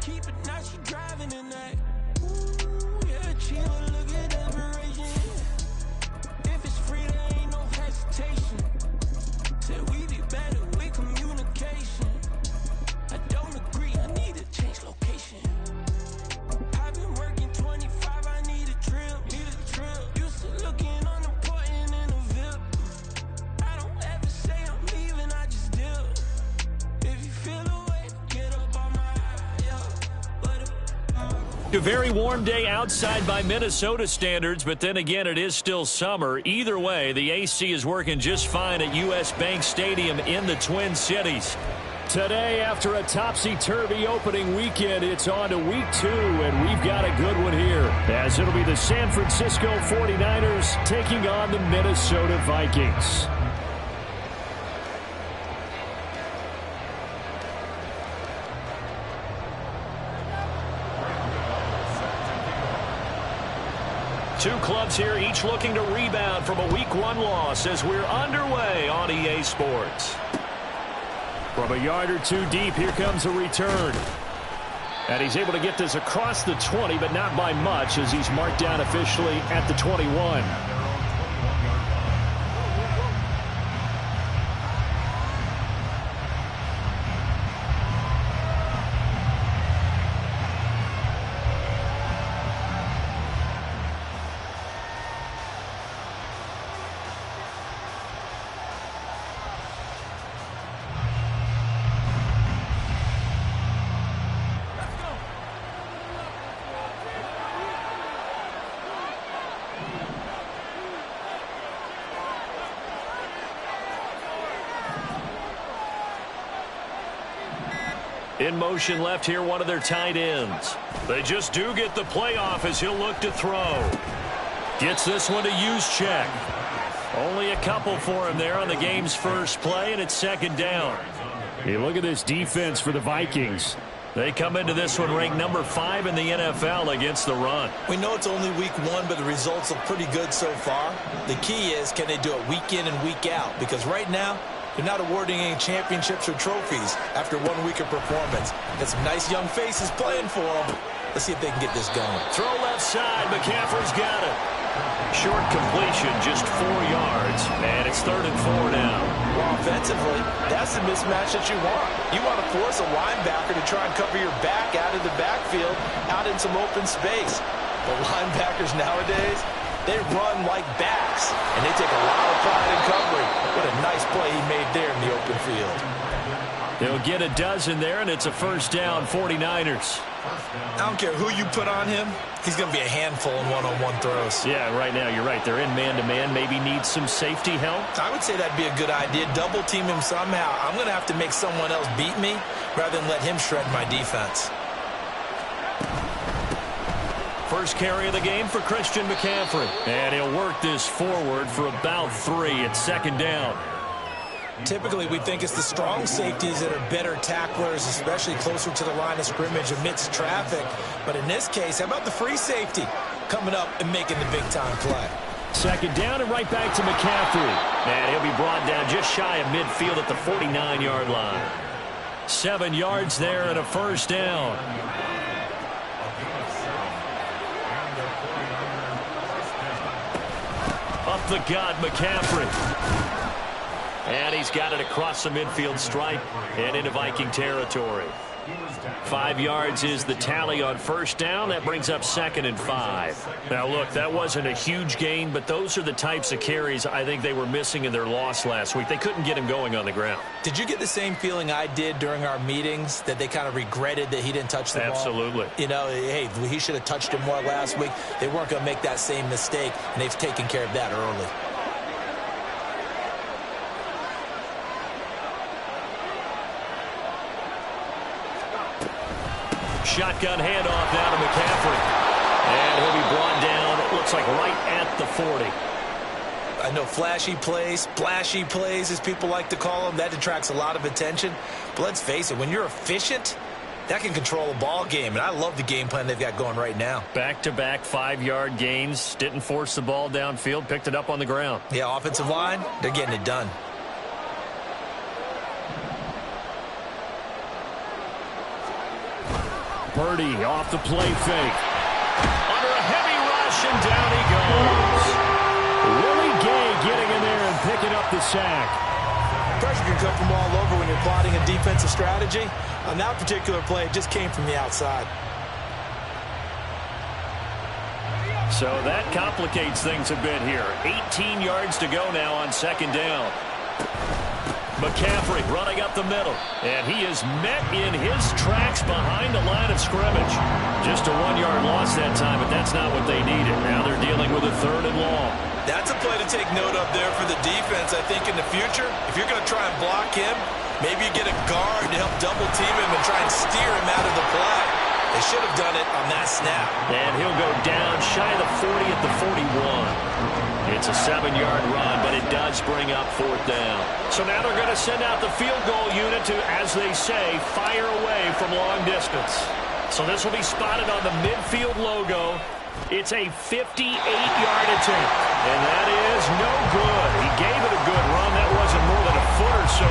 keep it, now she driving in that. Ooh, yeah, Chiva, look at desperation. If it's free, there ain't no hesitation. Said we be better with communication. I don't agree, I need to change location. I've been working 25, I need a trip. Used to looking unimportant in a VIP. I don't ever say I'm leaving, I just dip. If you feel the way, get up on my A very warm day outside by Minnesota standards, but then again, it is still summer. Either way, the AC is working just fine at U.S. Bank Stadium in the Twin Cities. Today, after a topsy-turvy opening weekend, it's on to week 2, and we've got a good one here, as it'll be the San Francisco 49ers taking on the Minnesota Vikings. Two clubs here, each looking to rebound from a Week 1 loss as we're underway on EA Sports. From a yard or two deep, here comes a return. And he's able to get this across the 20, but not by much as he's marked down officially at the 21. In motion left here, one of their tight ends. They just do get the playoff as he'll look to throw. Gets this one to use check. Only a couple for him there on the game's first play, and it's second down. Hey, look at this defense for the Vikings. They come into this one ranked number 5 in the NFL against the run. We know it's only week 1, but the results look pretty good so far. The key is, can they do it week in and week out? Because right now, they're not awarding any championships or trophies after 1 week of performance. Got some nice young faces playing for them. Let's see if they can get this going. Throw left side. McCaffrey's got it. Short completion, just 4 yards. And it's 3rd and 4 now. Well, offensively, that's the mismatch that you want. You want to force a linebacker to try and cover your back out of the backfield, out in some open space. The linebackers nowadays, they run like backs, and they take a lot of pride in covering. What a nice play he made there in the open field. They'll get a dozen there, and it's a first down, 49ers. I don't care who you put on him. He's going to be a handful in one-on-one throws. Yeah, right now you're right. They're in man-to-man. Maybe need some safety help. I would say that'd be a good idea. Double team him somehow. I'm going to have to make someone else beat me rather than let him shred my defense. First carry of the game for Christian McCaffrey. And he'll work this forward for about 3 at second down. Typically, we think it's the strong safeties that are better tacklers, especially closer to the line of scrimmage amidst traffic. But in this case, how about the free safety coming up and making the big-time play? Second down and right back to McCaffrey. And he'll be brought down just shy of midfield at the 49-yard line. 7 yards there and a first down. Up the gut, McCaffrey. And he's got it across the midfield stripe and into Viking territory. 5 yards is the tally on first down. That brings up 2nd and 5. Now, look, that wasn't a huge gain, but those are the types of carries I think they were missing in their loss last week. They couldn't get him going on the ground. Did you get the same feeling I did during our meetings, that they kind of regretted that he didn't touch the ball? Absolutely. You know, hey, he should have touched it more last week. They weren't going to make that same mistake, and they've taken care of that early. Shotgun handoff now to McCaffrey. And he'll be brought down, it looks like right at the 40. I know flashy plays, splashy plays, as people like to call them, that attracts a lot of attention. But let's face it, when you're efficient, that can control a ball game. And I love the game plan they've got going right now. Back-to-back 5-yard gains. Didn't force the ball downfield, picked it up on the ground. Yeah, offensive line, they're getting it done. Purdy off the play fake. Under a heavy rush, and down he goes. Willie Gay getting in there and picking up the sack. Pressure can come from all over when you're plotting a defensive strategy. On that particular play, it just came from the outside. So that complicates things a bit here. 18 yards to go now on second down. McCaffrey running up the middle. And he is met in his tracks behind the line of scrimmage. Just a 1-yard loss that time, but that's not what they needed. Now they're dealing with a 3rd and long. That's a play to take note of there for the defense. I think in the future, if you're going to try and block him, maybe you get a guard to help double team him and try and steer him out of the play. They should have done it on that snap. And he'll go down shy of the 40 at the 41. It's a 7-yard run, but it does bring up 4th down. So now they're going to send out the field goal unit to, as they say, fire away from long distance. So this will be spotted on the midfield logo. It's a 58-yard attempt, and that is no good. He gave it a good run. That wasn't more than a foot or so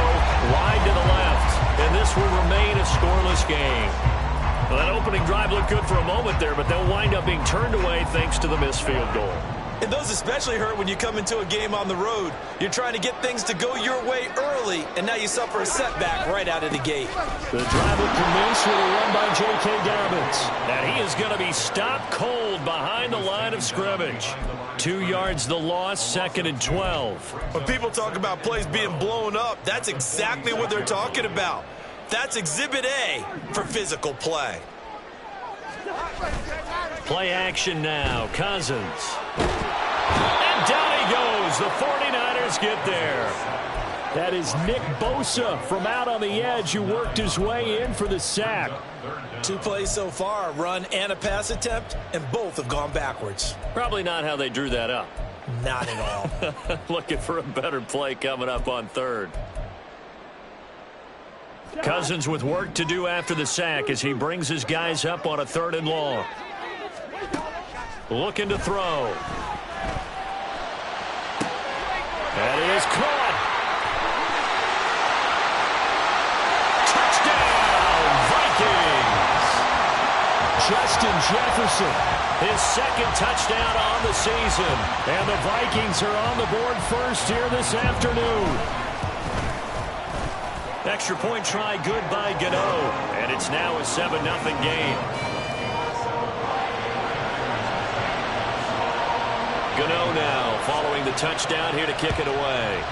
wide to the left, and this will remain a scoreless game. Well, that opening drive looked good for a moment there, but they'll wind up being turned away thanks to the missed field goal. And those especially hurt when you come into a game on the road. You're trying to get things to go your way early, and now you suffer a setback right out of the gate. The drive will commence with a run by J.K. Dobbins. And he is going to be stopped cold behind the line of scrimmage. 2 yards the loss, 2nd and 12. When people talk about plays being blown up, that's exactly what they're talking about. That's Exhibit A for physical play. Play action now. Cousins. And down he goes. The 49ers get there. That is Nick Bosa from out on the edge who worked his way in for the sack. 2 plays so far, a run and a pass attempt, and both have gone backwards. Probably not how they drew that up. Not at all. Looking for a better play coming up on 3rd. Cousins with work to do after the sack as he brings his guys up on a 3rd and long. Looking to throw. That is caught. Touchdown, Vikings. Justin Jefferson, his 2nd touchdown on the season. And the Vikings are on the board first here this afternoon. Extra point try good by Gano. And it's now a 7-0 game. Gano now following the touchdown here to kick it away.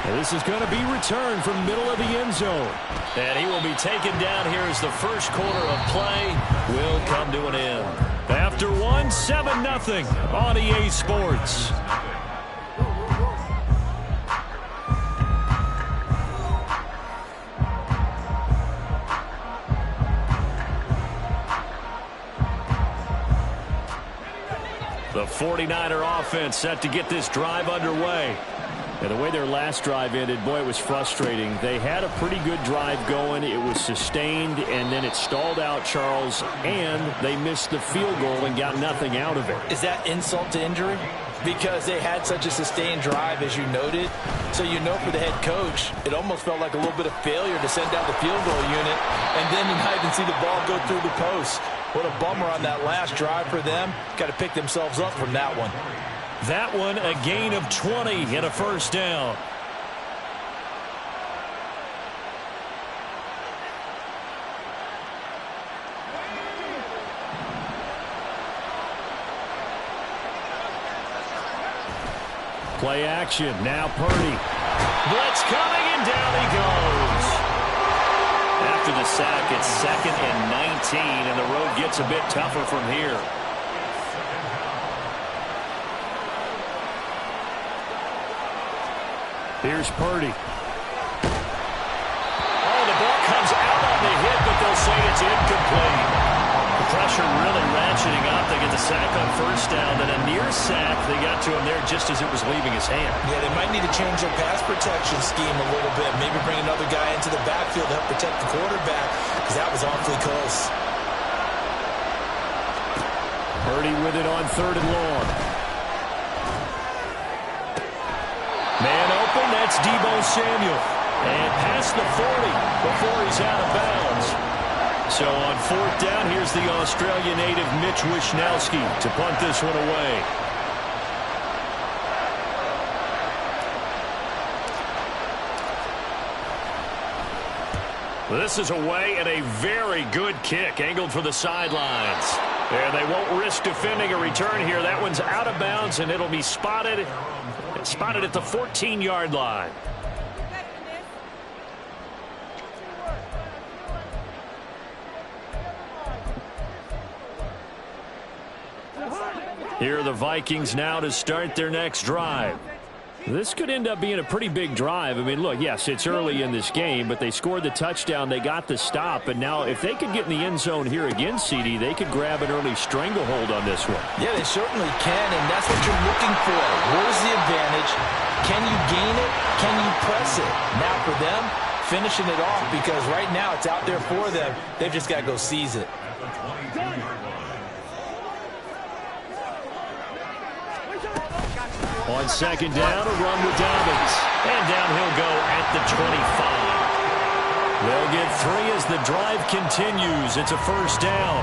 And this is going to be returned from middle of the end zone. And he will be taken down here as the first quarter of play will come to an end. After one, 7-0 on EA Sports. The 49er offense set to get this drive underway. And the way their last drive ended, boy, it was frustrating. They had a pretty good drive going. It was sustained, and then it stalled out, Charles, and they missed the field goal and got nothing out of it. Is that insult to injury? Because they had such a sustained drive, as you noted. So you know for the head coach, it almost felt like a little bit of failure to send out the field goal unit and then not even see the ball go through the post. What a bummer on that last drive for them. Got to pick themselves up from that one. That one, a gain of 20 and a first down. Play action. Now Purdy. Blitz coming, and down he goes. After the sack, it's 2nd and 19, and the road gets a bit tougher from here. Here's Purdy. Oh, the ball comes out on the hit, but they'll say it's incomplete. The pressure really ratcheting up. They get the sack on first down, then a near sack. They got to him there just as it was leaving his hand. Yeah, they might need to change their pass protection scheme a little bit. Maybe bring another guy into the backfield to help protect the quarterback, because that was awfully close. Purdy with it on 3rd and long. Man open, that's Deebo Samuel. And past the 40 before he's out of bounds. So on fourth down, here's the Australia native Mitch Wishnowsky to punt this one away. This is away and a very good kick angled for the sidelines. And they won't risk defending a return here. That one's out of bounds, and it'll be spotted at the 14-yard line. Here are the Vikings now to start their next drive. This could end up being a pretty big drive. I mean, look, yes, it's early in this game, but they scored the touchdown. They got the stop. And now if they could get in the end zone here again, CD, they could grab an early stranglehold on this one. Yeah, they certainly can, and that's what you're looking for. Where's the advantage? Can you gain it? Can you press it? Now for them, finishing it off, because right now it's out there for them. They've just got to go seize it. On second down, a run with Dobbins. And down he'll go at the 25. They'll get 3 as the drive continues. It's a first down.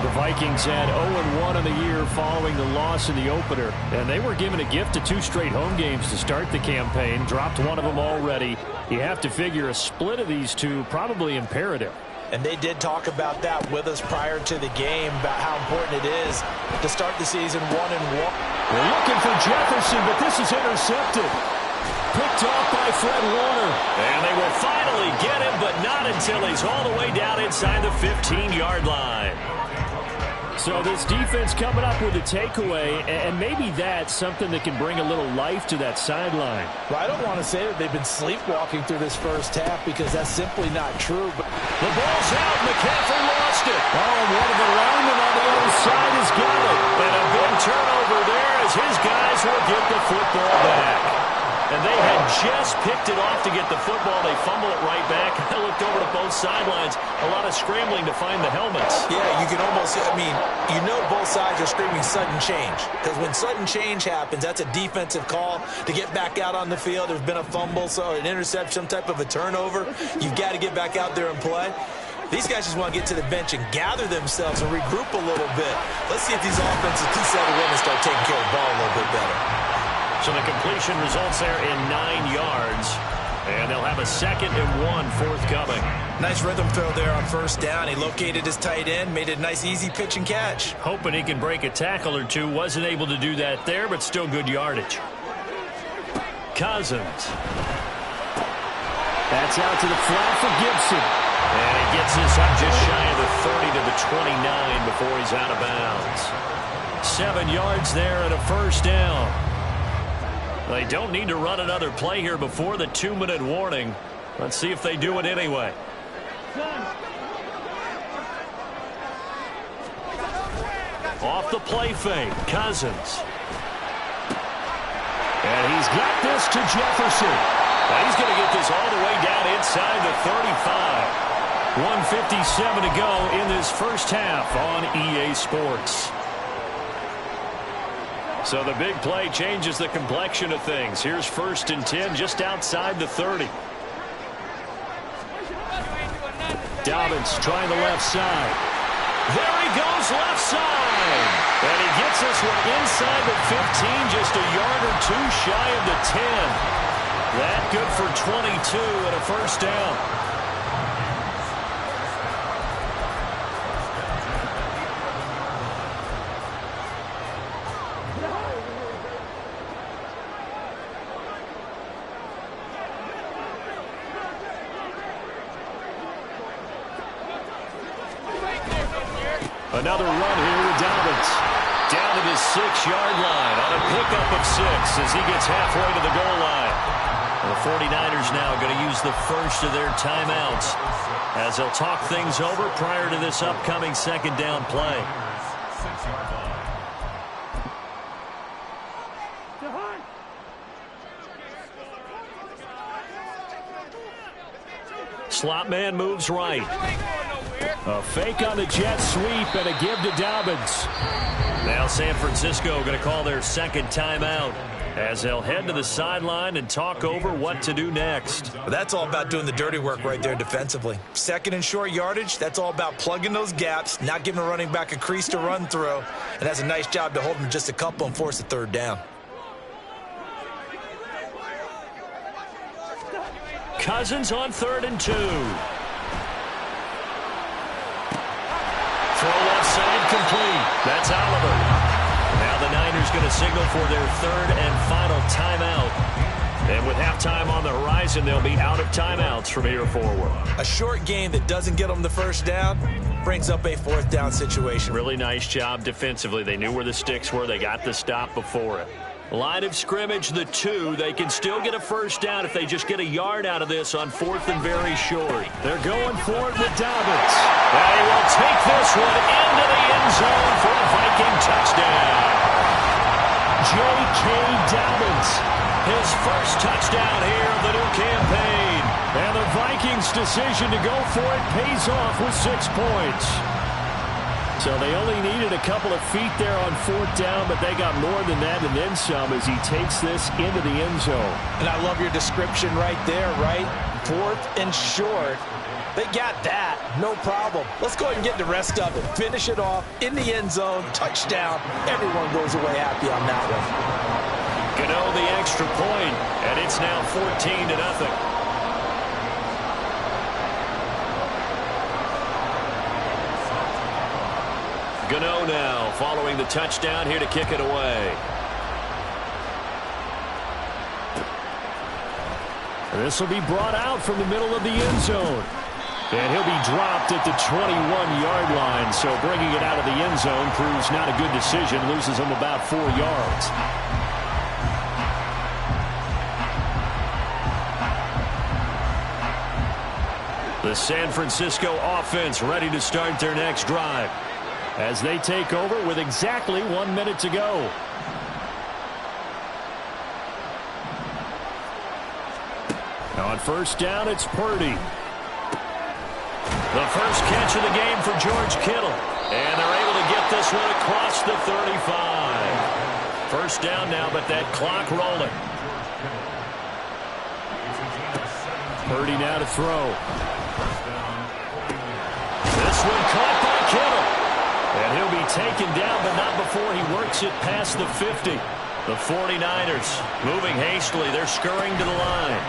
The Vikings had 0-1 in the year following the loss in the opener. And they were given a gift of 2 straight home games to start the campaign. Dropped one of them already. You have to figure a split of these two probably imperative. And they did talk about that with us prior to the game, about how important it is to start the season 1-1. They're looking for Jefferson, but this is intercepted. Picked off by Fred Warner. And they will finally get him, but not until he's all the way down inside the 15-yard line. So this defense coming up with a takeaway, and maybe that's something that can bring a little life to that sideline. Well, I don't want to say that they've been sleepwalking through this first half, because that's simply not true. But the ball's out. McCaffrey lost it. Oh, one of the linemen on the other side has got it. And a big turnover there as his guys will get the football back. And they had just picked it off to get the football. They fumble it right back. I looked over to both sidelines. A lot of scrambling to find the helmets. Yeah, you can almost, I mean, you know both sides are screaming sudden change. Because when sudden change happens, that's a defensive call to get back out on the field. There's been a fumble, so an interception, some type of a turnover. You've got to get back out there and play. These guys just want to get to the bench and gather themselves and regroup a little bit. Let's see if these offenses can settle in and start taking care of the ball a little bit better. So the completion results there in 9 yards. And they'll have a 2nd and 1 forthcoming. Nice rhythm throw there on first down. He located his tight end, made it a nice easy pitch and catch. Hoping he can break a tackle or two. Wasn't able to do that there, but still good yardage. Cousins. That's out to the flat for Gibson. And he gets this up just shy of the 30 to the 29 before he's out of bounds. 7 yards there and a first down. They don't need to run another play here before the 2-minute warning. Let's see if they do it anyway. Off the play fake, Cousins. And he's got this to Jefferson. Now he's going to get this all the way down inside the 35. 1:57 to go in this first half on EA Sports. So the big play changes the complexion of things. Here's 1st and 10 just outside the 30. Dobbins trying the left side. There he goes, left side. And he gets this one inside the 15, just a yard or 2 shy of the 10. That good for 22 and a first down. Another run here with Dobbins. Down to the 6-yard line on a pickup of 6 as he gets halfway to the goal line. And the 49ers now going to use the first of their timeouts as they'll talk things over prior to this upcoming 2nd down play. Slot man moves right. A fake on the jet sweep and a give to Dobbins. Now San Francisco going to call their 2nd timeout. as they'll head to the sideline and talk over what to do next. Well, that's all about doing the dirty work right there defensively. Second and short yardage, that's all about plugging those gaps, not giving a running back a crease to run through, and that's a nice job to hold them just a couple and force a third down. Cousins on 3rd and 2. Throw left side complete. That's Oliver. Now the Niners going to signal for their 3rd and final timeout. And with halftime on the horizon, they'll be out of timeouts from here forward. A short game that doesn't get them the first down brings up a 4th down situation. Really nice job defensively. They knew where the sticks were. They got the stop before it. Line of scrimmage, the 2. They can still get a first down if they just get a yard out of this on 4th and very short. They're going for it with Dobbins. They will take this one into the end zone for a Viking touchdown. J.K. Dobbins, his first touchdown here of the new campaign. And the Vikings' decision to go for it pays off with 6 points. So they only needed a couple of feet there on 4th down, but they got more than that and then some as he takes this into the end zone. And I love your description right there, right? 4th and short. They got that. No problem. Let's go ahead and get the rest of it. Finish it off in the end zone. Touchdown. Everyone goes away happy on that one. Gano the extra point, and it's now 14-0. Gano now following the touchdown here to kick it away. This will be brought out from the middle of the end zone. And he'll be dropped at the 21-yard line. So bringing it out of the end zone proves not a good decision. Loses him about 4 yards. The San Francisco offense ready to start their next drive as they take over with exactly 1 minute to go. On first down, it's Purdy. The first catch of the game for George Kittle. And they're able to get this one across the 35. First down now, but that clock rolling. Purdy now to throw. This one caught by Kittle. And he'll be taken down, but not before he works it past the 50. The 49ers moving hastily. They're scurrying to the line.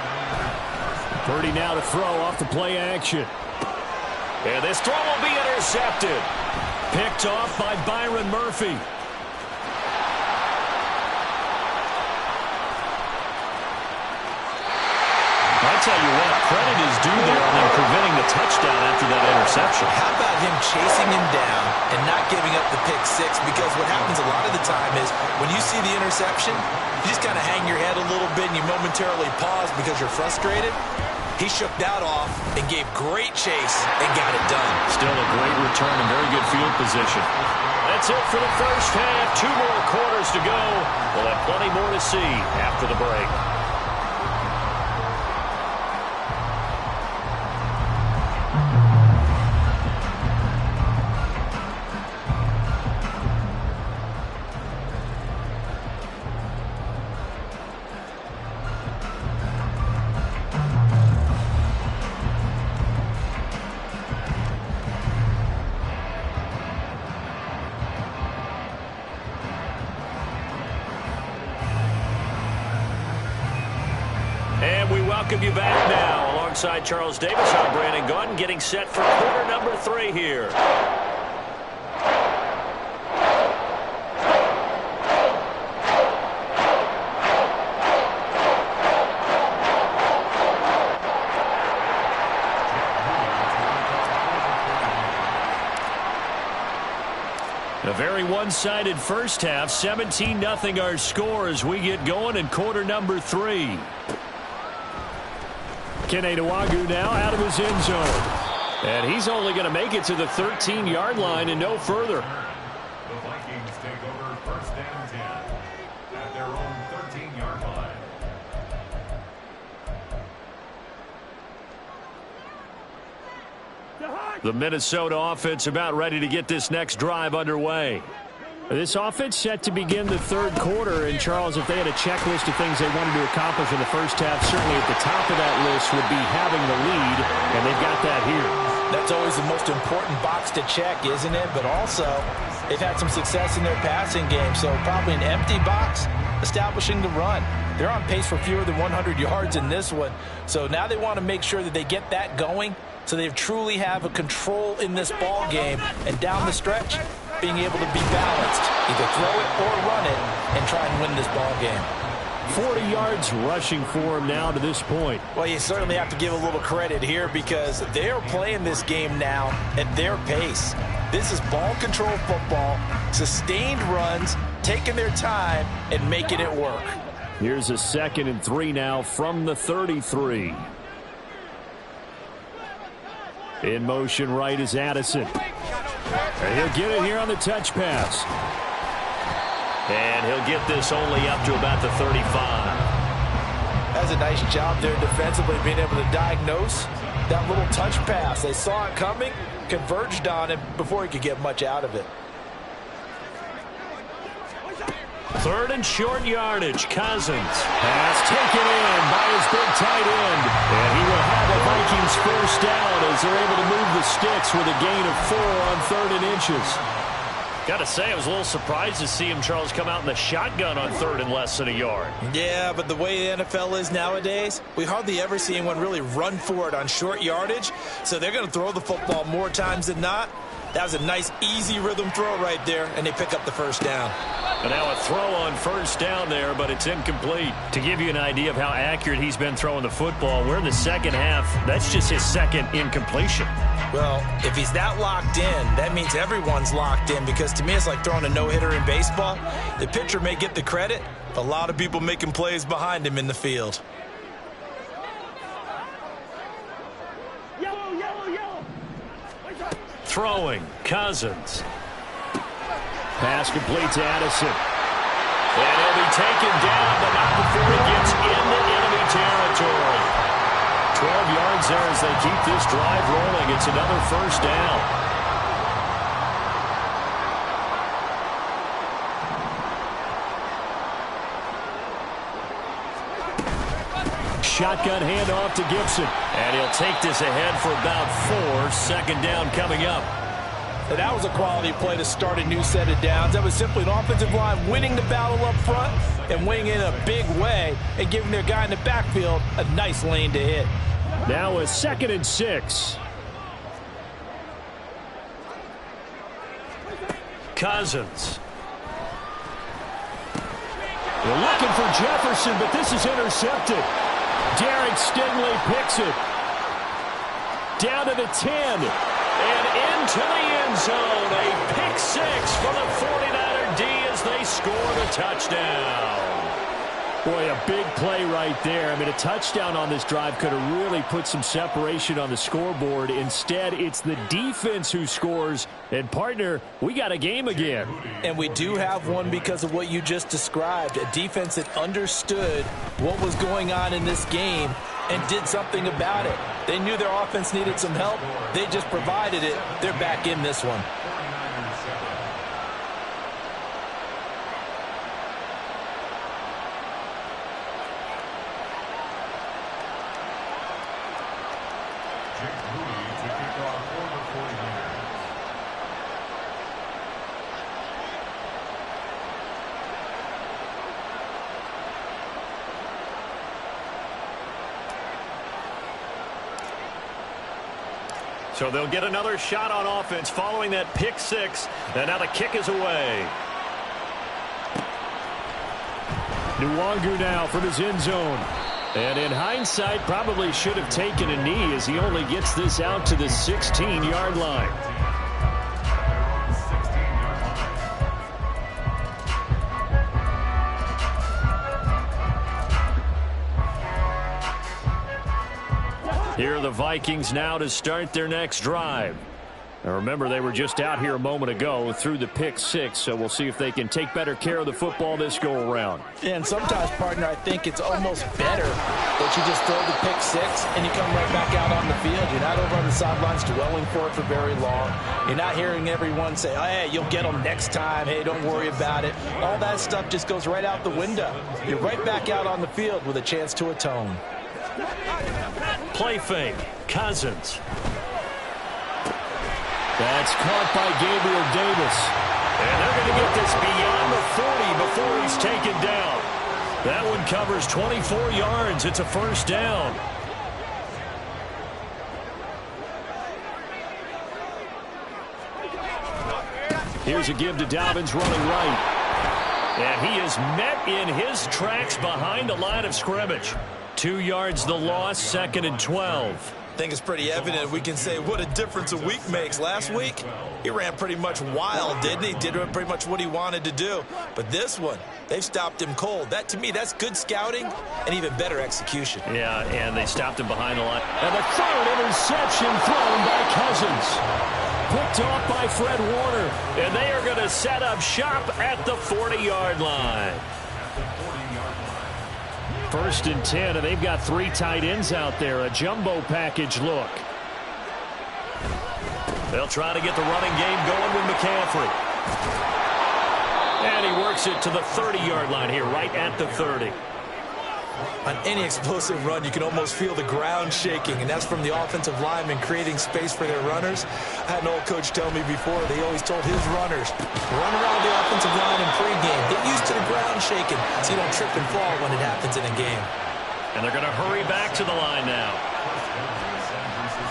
Purdy now to throw off the play action. And this throw will be intercepted. Picked off by Byron Murphy. I tell you what, credit is due there on them preventing the touchdown after that interception. How about him chasing him down and not giving up the pick six? Because what happens a lot of the time is when you see the interception, you just kind of hang your head a little bit and you momentarily pause because you're frustrated. He shook that off and gave great chase and got it done. Still a great return and very good field position. That's it for the first half. 2 more quarters to go. We'll have plenty more to see after the break. Welcome you back now. Alongside Charles Davis, I'm Brandon Gaudin, getting set for quarter number 3 here. A very one-sided first half. 17-0 our score as we get going in quarter number 3. Kene Nwangwu now out of his end zone. And he's only going to make it to the 13-yard line and no further. The Vikings take over first and 10 at their own 13-yard line. The Minnesota offense about ready to get this next drive underway. This offense set to begin the third quarter, and Charles, if they had a checklist of things they wanted to accomplish in the first half, certainly at the top of that list would be having the lead, and they've got that here. That's always the most important box to check, isn't it? But also, they've had some success in their passing game, so probably an empty box, establishing the run. They're on pace for fewer than 100 yards in this one, so now they want to make sure that they get that going so they truly have a control in this ball game, and down the stretch, being able to be balanced, either throw it or run it, and try and win this ball game. 40 yards rushing for him now to this point. Well, you certainly have to give a little credit here because they are playing this game now at their pace. This is ball control football, sustained runs, taking their time, and making it work. Here's a 2nd and 3 now from the 33. In motion right is Addison. And he'll get it here on the touch pass. And he'll get this only up to about the 35. That's a nice job there defensively, being able to diagnose that little touch pass. They saw it coming, converged on it before he could get much out of it. 3rd and short yardage. Cousins. Pass taken in by his big tight end. And he will have a Vikings first down as they're able to move the sticks with a gain of 4 on 3rd and inches. Got to say, I was a little surprised to see him, Charles, come out in the shotgun on 3rd and less than a yard. Yeah, but the way the NFL is nowadays, we hardly ever see anyone really run for it on short yardage. So they're going to throw the football more times than not. That was a nice, easy rhythm throw right there, and they pick up the first down. And now a throw on first down there, but it's incomplete. To give you an idea of how accurate he's been throwing the football, we're in the second half. That's just his 2nd incompletion. Well, if he's that locked in, that means everyone's locked in, because to me it's like throwing a no-hitter in baseball. The pitcher may get the credit, but a lot of people making plays behind him in the field. Throwing, Cousins. Pass complete to Addison. And he'll be taken down, but not before he gets into enemy territory. 12 yards there as they keep this drive rolling. It's another first down. Shotgun handoff to Gibson. And he'll take this ahead for about 4. 2nd down coming up. And that was a quality play to start a new set of downs. That was simply an offensive line winning the battle up front and winning in a big way and giving their guy in the backfield a nice lane to hit. Now a 2nd and 6. Cousins. They're looking for Jefferson, but this is intercepted. Derek Stingley picks it. Down to the 10. And into the end zone. A pick 6 for the 49er D as they score the touchdown. Boy, a big play right there. I mean, a touchdown on this drive could have really put some separation on the scoreboard. Instead, it's the defense who scores. And, partner, we got a game again. And we do have one because of what you just described. A defense that understood what was going on in this game and did something about it. They knew their offense needed some help. They just provided it. They're back in this one. So they'll get another shot on offense following that pick 6. And now the kick is away. Nwangu now from his end zone. And in hindsight, probably should have taken a knee as he only gets this out to the 16-yard line. Here are the Vikings now to start their next drive. Now remember, they were just out here a moment ago through the pick 6, so we'll see if they can take better care of the football this go-around. And sometimes, partner, I think it's almost better that you just throw the pick 6 and you come right back out on the field. You're not over on the sidelines dwelling for it for very long. You're not hearing everyone say, oh, hey, you'll get them next time. Hey, don't worry about it. All that stuff just goes right out the window. You're right back out on the field with a chance to atone. Play fake. Cousins. That's caught by Gabriel Davis. And they're going to get this beyond the 40 before he's taken down. That one covers 24 yards. It's a first down. Here's a give to Dobbins running right. And he is met in his tracks behind the line of scrimmage. 2 yards the loss, 2nd and 12. I think it's pretty evident. We can say what a difference a week makes. Last week, he ran pretty much wild, didn't he? Did pretty much what he wanted to do. But this one, they've stopped him cold. That, to me, that's good scouting and even better execution. Yeah, and they stopped him behind the line. And the third interception thrown by Cousins. Picked off by Fred Warner. And they are going to set up shop at the 40-yard line. 1st and 10, and they've got 3 tight ends out there. A jumbo package look. They'll try to get the running game going with McCaffrey. And he works it to the 30-yard line here, right at the 30. On any explosive run, you can almost feel the ground shaking, and that's from the offensive linemen creating space for their runners. I had an old coach tell me before, they always told his runners, run around the offensive line in pregame. Get used to the ground shaking so you don't trip and fall when it happens in a game. And they're going to hurry back to the line now.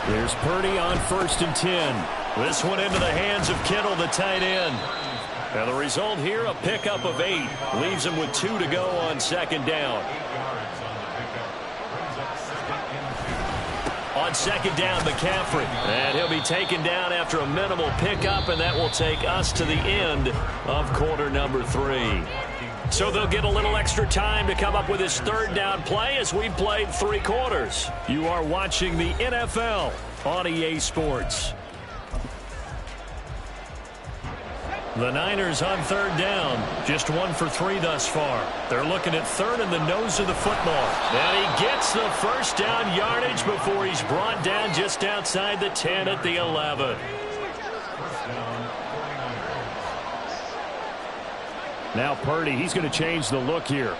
There's Purdy on 1st and 10. This one into the hands of Kittle, the tight end. And the result here, a pickup of 8. Leaves him with 2 to go on 2nd down. On 2nd down, McCaffrey. And he'll be taken down after a minimal pickup, and that will take us to the end of quarter number 3. So they'll get a little extra time to come up with his 3rd down play as we've played 3 quarters. You are watching the NFL on EA Sports. The Niners on 3rd down. Just 1 for 3 thus far. They're looking at 3rd in the nose of the football. And he gets the 1st down yardage before he's brought down just outside the 10 at the 11. Now Purdy, he's going to change the look here.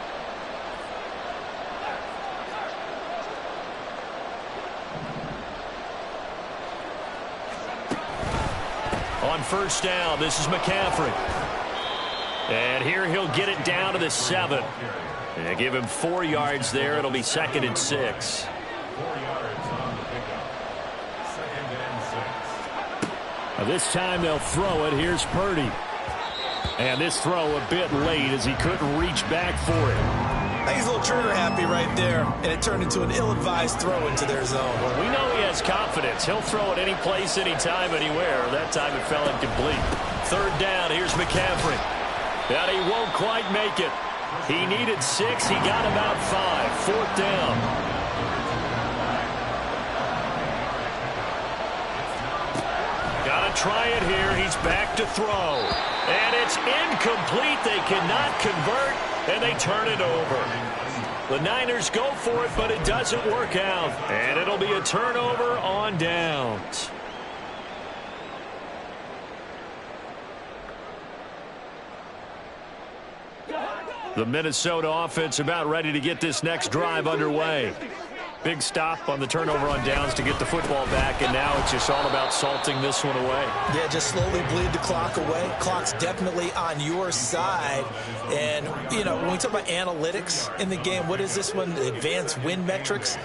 On 1st down, this is McCaffrey. And here he'll get it down to the 7. And give him 4 yards there. It'll be 2nd and 6. 4 yards on the pickup. 2nd and 6. This time they'll throw it. Here's Purdy. And this throw a bit late as he couldn't reach back for it. I think he's a little trigger happy right there, and it turned into an ill-advised throw into their zone. Well, we know he has confidence. He'll throw it any place, anytime, anywhere. That time it fell incomplete. 3rd down, here's McCaffrey. And he won't quite make it. He needed 6. He got about 5. 4th down. Gotta try it here. He's back to throw. And it's incomplete. They cannot convert, and they turn it over. The Niners go for it, but it doesn't work out. And it'll be a turnover on downs. The Minnesota offense about ready to get this next drive underway. Big stop on the turnover on downs to get the football back, and now it's just all about salting this one away. Yeah, just slowly bleed the clock away. Clock's definitely on your side. And, you know, when we talk about analytics in the game, what is this one? Advanced win metrics?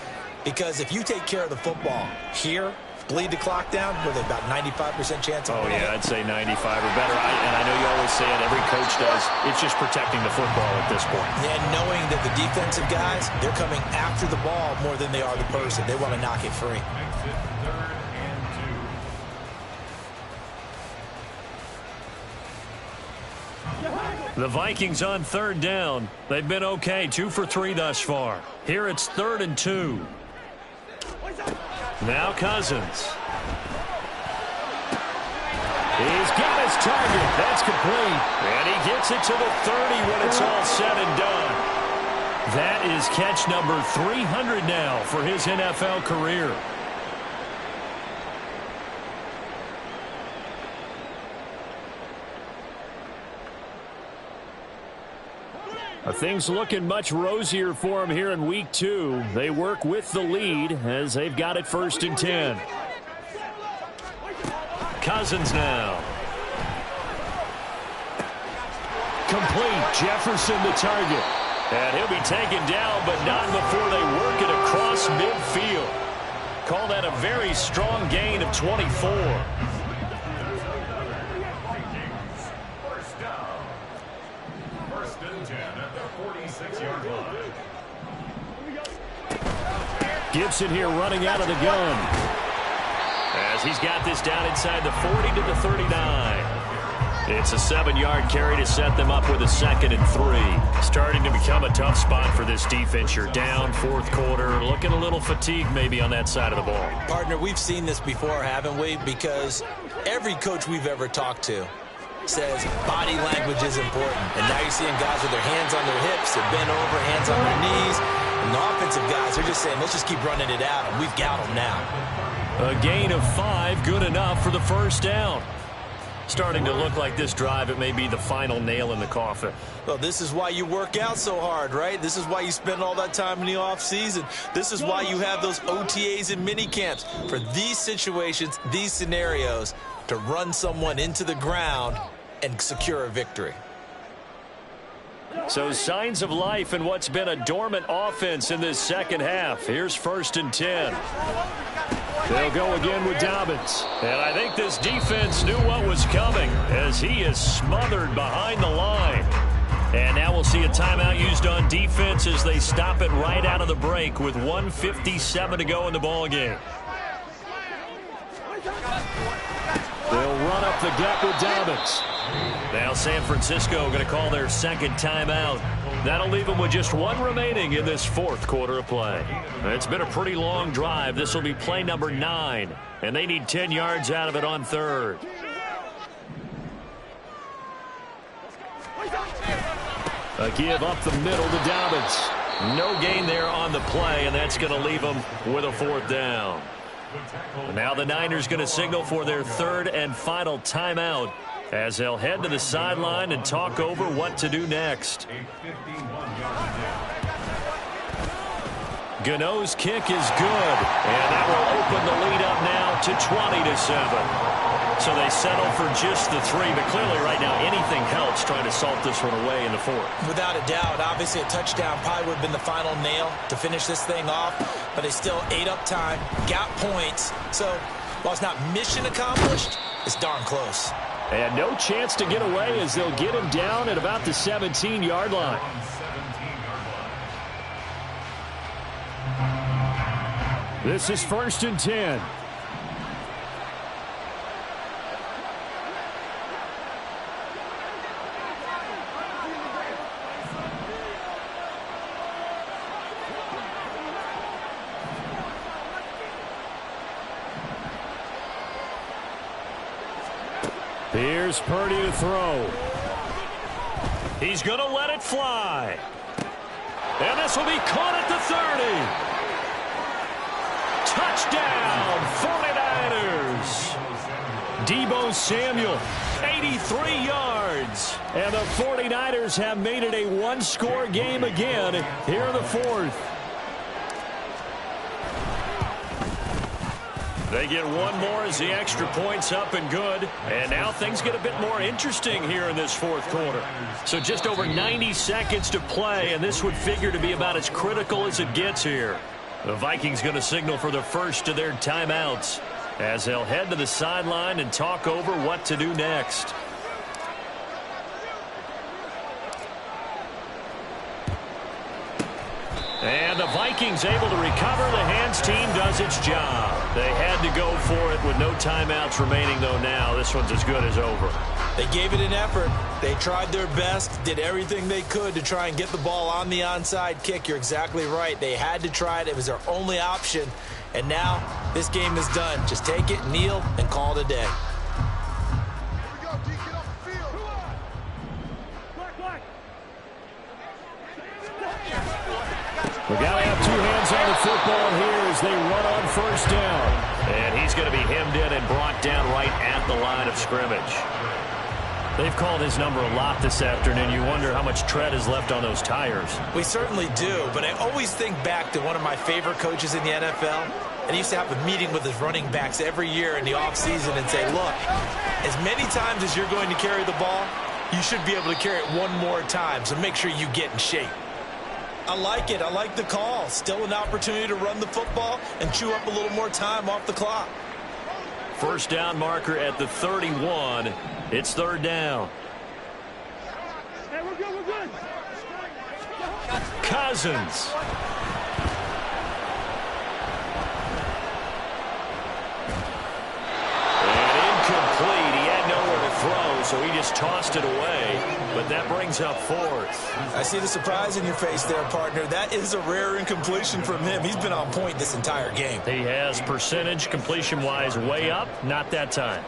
Because if you take care of the football here, bleed the clock down with about 95% chance of winning. Yeah, I'd say 95 or better. And I know you always say it, every coach does. It's just protecting the football at this point. And knowing that the defensive guys, they're coming after the ball more than they are the person. They want to knock it free. Makes it 3rd and 2. The Vikings on 3rd down. They've been okay, 2 for 3 thus far. Here it's 3rd and 2. Now Cousins. He's got his target. That's complete. And he gets it to the 30 when it's all said and done. That is catch number 300 now for his NFL career. Things looking much rosier for him here in week 2. They work with the lead as they've got it 1st and 10. Cousins now. Complete. Jefferson the target. And he'll be taken down, but not before they work it across midfield. Call that a very strong gain of 24. First down. 1st and 10 at the 46-yard line. Gibson here running out of the gun. As he's got this down inside the 40 to the 39. It's a 7-yard carry to set them up with a 2nd and 3. Starting to become a tough spot for this defense. You're down 4th quarter. Looking a little fatigued maybe on that side of the ball. Partner, we've seen this before, haven't we? Because every coach we've ever talked to says body language is important. And now you're seeing guys with their hands on their hips, they're bent over, hands on their knees. And the offensive guys, they're just saying, let's just keep running it out. And we've got them now. A gain of 5, good enough for the 1st down. Starting to look like this drive, it may be the final nail in the coffin. Well, this is why you work out so hard, right? This is why you spend all that time in the offseason. This is why you have those OTAs and mini camps. For these situations, these scenarios, to run someone into the ground and secure a victory. So signs of life in what's been a dormant offense in this 2nd half. Here's 1st and 10. They'll go again with Dobbins. And I think this defense knew what was coming as he is smothered behind the line. And now we'll see a timeout used on defense as they stop it right out of the break with 1:57 to go in the ballgame. They'll run up the gut with Dobbins. Now San Francisco going to call their 2nd timeout. That'll leave them with just 1 remaining in this 4th quarter of play. It's been a pretty long drive. This will be play number 9, and they need 10 yards out of it on 3rd. A give up the middle to Dobbins. No gain there on the play, and that's going to leave them with a 4th down. Now the Niners going to signal for their 3rd and final timeout as they'll head to the sideline and talk over what to do next. Gano's kick is good, and that will open the lead up now to 20-7. So they settle for just the 3, but clearly right now anything helps trying to salt this one away in the 4th. Without a doubt, obviously a touchdown probably would have been the final nail to finish this thing off, but they still ate up time, got points. So while it's not mission accomplished, it's darn close. And no chance to get away as they'll get him down at about the 17-yard line. This is 1st and 10. Here's Purdy to throw. He's going to let it fly. And this will be caught at the 30. Touchdown, 49ers. Deebo Samuel, 83 yards. And the 49ers have made it a 1-score game again here in the 4th. They get 1 more as the extra point's up and good. And now things get a bit more interesting here in this 4th quarter. So just over 90 seconds to play, and this would figure to be about as critical as it gets here. The Vikings going to signal for the first of their timeouts as they'll head to the sideline and talk over what to do next. And the Vikings able to recover. The hands team does its job. They had to go for it with no timeouts remaining, though. Now this one's as good as over. They gave it an effort. They tried their best, did everything they could to try and get the ball on the onside kick. You're exactly right. They had to try it. It was their only option. And now this game is done. Just take it, kneel, and call it a day. football here as they run on first down. And he's going to be hemmed in and brought down right at the line of scrimmage. They've called his number a lot this afternoon. You wonder how much tread is left on those tires. We certainly do, but I always think back to one of my favorite coaches in the NFL. And he used to have a meeting with his running backs every year in the offseason and say, look, as many times as you're going to carry the ball, you should be able to carry it one more time, so make sure you get in shape. I like it. I like the call. Still an opportunity to run the football and chew up a little more time off the clock. First down marker at the 31. It's third down. Hey, we're good, we're good. Cousins. Incomplete. He had nowhere to throw, so he just tossed it away. But that brings up fourth. I see the surprise in your face there, partner. That is a rare incompletion from him. He's been on point this entire game. He has percentage completion-wise way up. Not that time.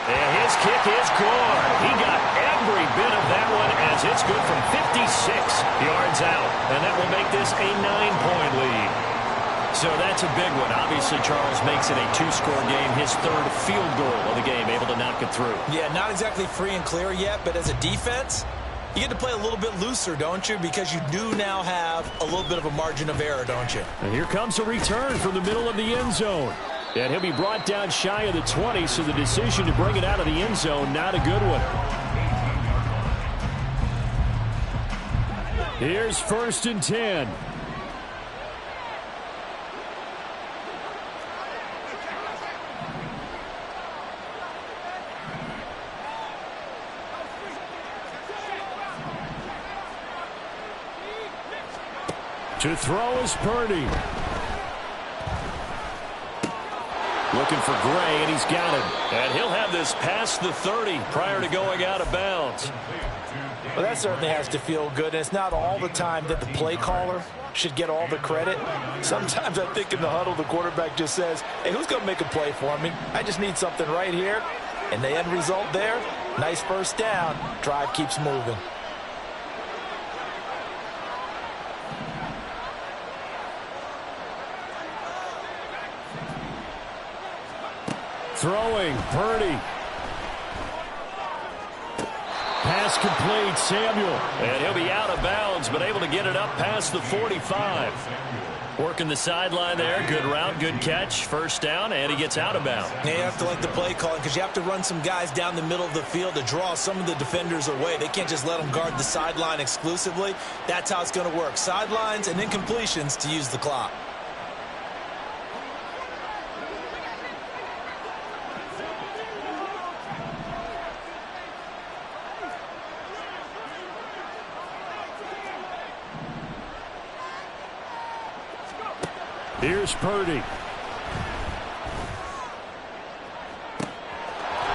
And his kick is good. He got every bit of that one as it's good from 56 yards out. And that will make this a 9-point lead. So that's a big one. Obviously, Charles makes it a 2-score game. His third field goal of the game, able to knock it through. Yeah, not exactly free and clear yet, but as a defense, you get to play a little bit looser, don't you? Because you do now have a little bit of a margin of error, don't you? And here comes a return from the middle of the end zone. And he'll be brought down shy of the 20, so the decision to bring it out of the end zone, not a good one. Here's 1st and 10. To throw is Purdy. Looking for Gray, and he's got him. And he'll have this past the 30 prior to going out of bounds. Well, that certainly has to feel good. And it's not all the time that the play caller should get all the credit. Sometimes I think in the huddle, the quarterback just says, hey, who's going to make a play for me? I just need something right here. And the end result there, nice first down. Drive keeps moving. Throwing, Purdy. Pass complete, Samuel. And he'll be out of bounds, but able to get it up past the 45. Working the sideline there. Good route, good catch. First down, and he gets out of bounds. Yeah, you have to like the play calling because you have to run some guys down the middle of the field to draw some of the defenders away. They can't just let them guard the sideline exclusively. That's how it's going to work. Sidelines and incompletions to use the clock. Here's Purdy.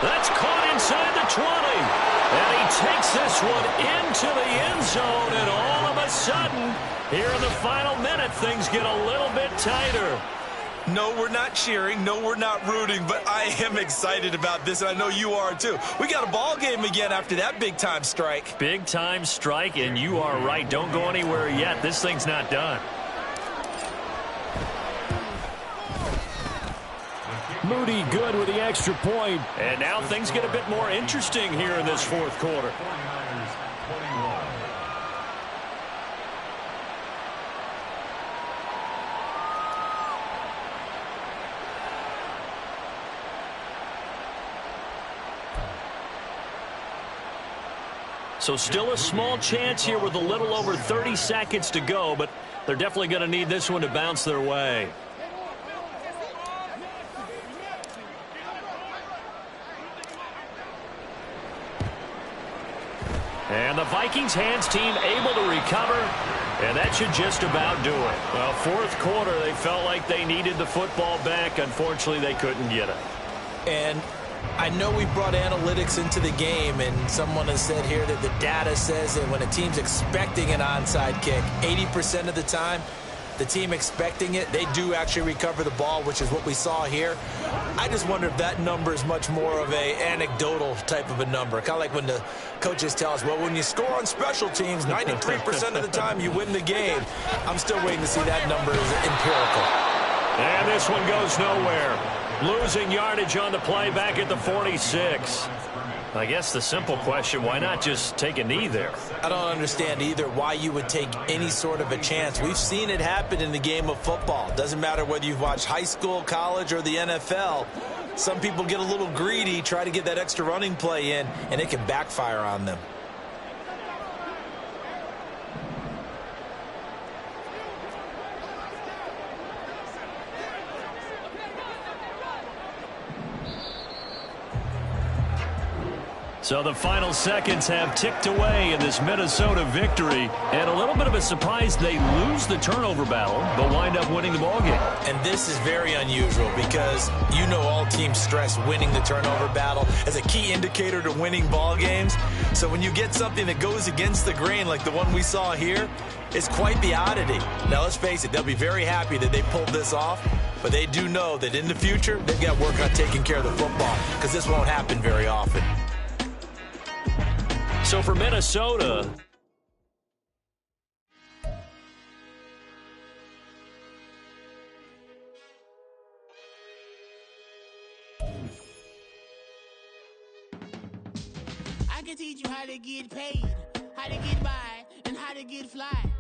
That's caught inside the 20. And he takes this one into the end zone. And all of a sudden, here in the final minute, things get a little bit tighter. No, we're not cheering. No, we're not rooting. But I am excited about this, and I know you are too. We got a ball game again after that big-time strike. Big-time strike, and you are right. Don't go anywhere yet. This thing's not done. Moody good with the extra point. And now things get a bit more interesting here in this fourth quarter. So still a small chance here with a little over 30 seconds to go, but they're definitely going to need this one to bounce their way. And the Vikings hands team able to recover, and that should just about do it. Well, fourth quarter, they felt like they needed the football back. Unfortunately, they couldn't get it. And I know we brought analytics into the game, and someone has said here that the data says that when a team's expecting an onside kick, 80% of the time, the team expecting it, they do actually recover the ball, which is what we saw here. I just wonder if that number is much more of a anecdotal type of a number. Kind of like when the coaches tell us, well, when you score on special teams, 93% of the time you win the game. I'm still waiting to see that number is empirical. And this one goes nowhere. Losing yardage on the play back at the 46. I guess the simple question, why not just take a knee there? I don't understand either why you would take any sort of a chance. We've seen it happen in the game of football. Doesn't matter whether you've watched high school, college, or the NFL. Some people get a little greedy, try to get that extra running play in, and it can backfire on them. So the final seconds have ticked away in this Minnesota victory. And a little bit of a surprise, they lose the turnover battle, but wind up winning the ballgame. And this is very unusual because you know all teams stress winning the turnover battle as a key indicator to winning ball games. So when you get something that goes against the grain like the one we saw here, it's quite the oddity. Now let's face it, they'll be very happy that they pulled this off, but they do know that in the future they've got to work on taking care of the football because this won't happen very often. So for Minnesota, I can teach you how to get paid, how to get by, and how to get fly.